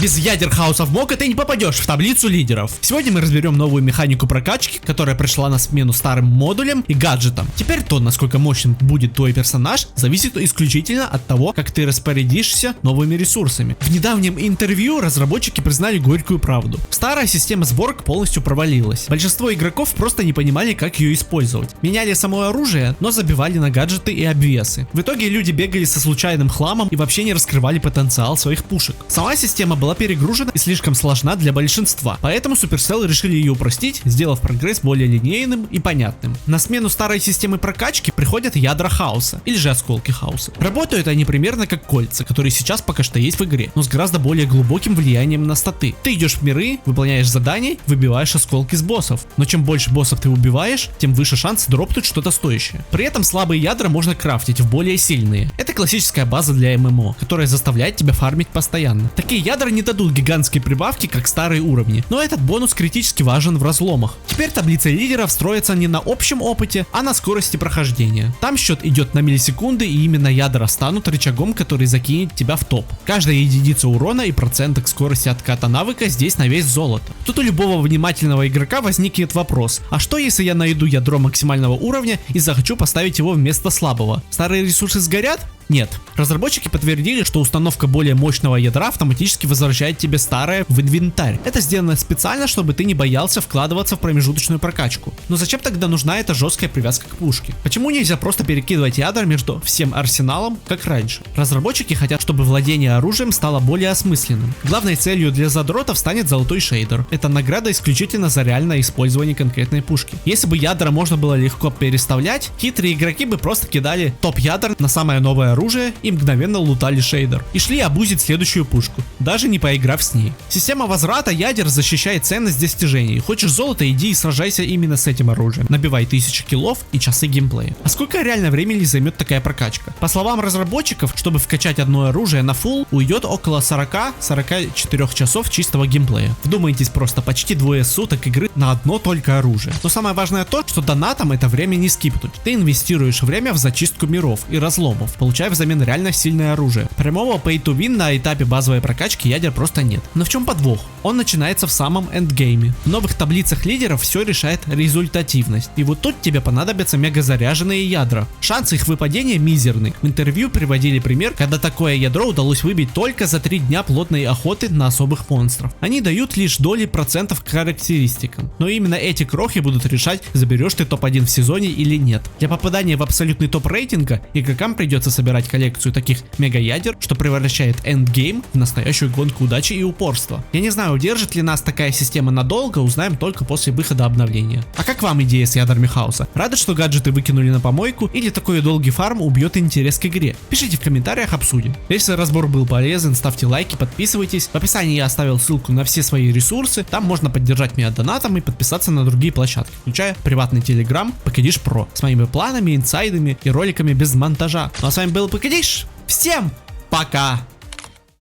Без ядер House of Mocha ты не попадешь в таблицу лидеров. Сегодня мы разберем новую механику прокачки, которая пришла на смену старым модулям и гаджетам. Теперь то, насколько мощным будет твой персонаж, зависит исключительно от того, как ты распорядишься новыми ресурсами. В недавнем интервью разработчики признали горькую правду. Старая система сборок полностью провалилась. Большинство игроков просто не понимали, как ее использовать. Меняли само оружие, но забивали на гаджеты и обвесы. В итоге люди бегали со случайным хламом и вообще не раскрывали потенциал своих пушек. Сама система была перегружена и слишком сложна для большинства, поэтому Supercell решили ее упростить, сделав прогресс более линейным и понятным. На смену старой системы прокачки приходят ядра хаоса, или же осколки хаоса. Работают они примерно как кольца, которые сейчас пока что есть в игре, но с гораздо более глубоким влиянием на статы. Ты идешь в миры, выполняешь задания, выбиваешь осколки с боссов, но чем больше боссов ты убиваешь, тем выше шанс дропнуть что-то стоящее. При этом слабые ядра можно крафтить в более сильные. Это классическая база для ММО, которая заставляет тебя фармить постоянно. Такие ядра не дадут гигантские прибавки, как старые уровни, но этот бонус критически важен в разломах. Теперь таблица лидеров строится не на общем опыте, а на скорости прохождения. Там счет идет на миллисекунды, и именно ядра станут рычагом, который закинет тебя в топ. Каждая единица урона и процент к скорости отката навыка здесь на вес золота. Тут у любого внимательного игрока возникнет вопрос: а что если я найду ядро максимального уровня и захочу поставить его вместо слабого? Старые ресурсы сгорят? Нет. Разработчики подтвердили, что установка более мощного ядра автоматически возвращает тебе старое в инвентарь. Это сделано специально, чтобы ты не боялся вкладываться в промежуточную прокачку. Но зачем тогда нужна эта жесткая привязка к пушке? Почему нельзя просто перекидывать ядра между всем арсеналом, как раньше? Разработчики хотят, чтобы владение оружием стало более осмысленным. Главной целью для задротов станет золотой шейдер. Это награда исключительно за реальное использование конкретной пушки. Если бы ядра можно было легко переставлять, хитрые игроки бы просто кидали топ ядер на самое новое оружие и мгновенно лутали шейдер. И шли обузить следующую пушку, даже не поиграв с ней. Система возврата ядер защищает ценность достижений. Хочешь золото, иди и сражайся именно с этим оружием. Набивай 1000 киллов и часы геймплея. А сколько реально времени займет такая прокачка? По словам разработчиков, чтобы вкачать одно оружие на фулл, уйдет около 40-44 часов чистого геймплея. Вдумайтесь просто, почти двое суток игры на одно только оружие. Но самое важное то, что донатом это время не скипнуть. Ты инвестируешь время в зачистку миров и разломов, получая взамен реально сильное оружие. Прямого pay to win на этапе базовой прокачки ядер просто нет. Но в чем подвох? Он начинается в самом эндгейме. В новых таблицах лидеров все решает результативность. И вот тут тебе понадобятся мега заряженные ядра. Шансы их выпадения мизерны. В интервью приводили пример, когда такое ядро удалось выбить только за 3 дня плотной охоты на особых монстров. Они дают лишь доли процентов к характеристикам. Но именно эти крохи будут решать, заберешь ты топ-1 в сезоне или нет. Для попадания в абсолютный топ рейтинга игрокам придется собирать коллекцию таких мега-ядер, что превращает эндгейм в настоящую гонку удачи и упорства. Я не знаю, удержит ли нас такая система надолго, узнаем только после выхода обновления. А как вам идея с ядрами хаоса? Рады, что гаджеты выкинули на помойку, или такой долгий фарм убьет интерес к игре? Пишите в комментариях, обсудим. Если разбор был полезен, ставьте лайки, подписывайтесь. В описании я оставил ссылку на все свои ресурсы, там можно поддержать меня донатом и подписаться на другие площадки, включая приватный телеграм Покидиш Про, с моими планами, инсайдами и роликами без монтажа. Ну а с вами был Покидиш, всем пока!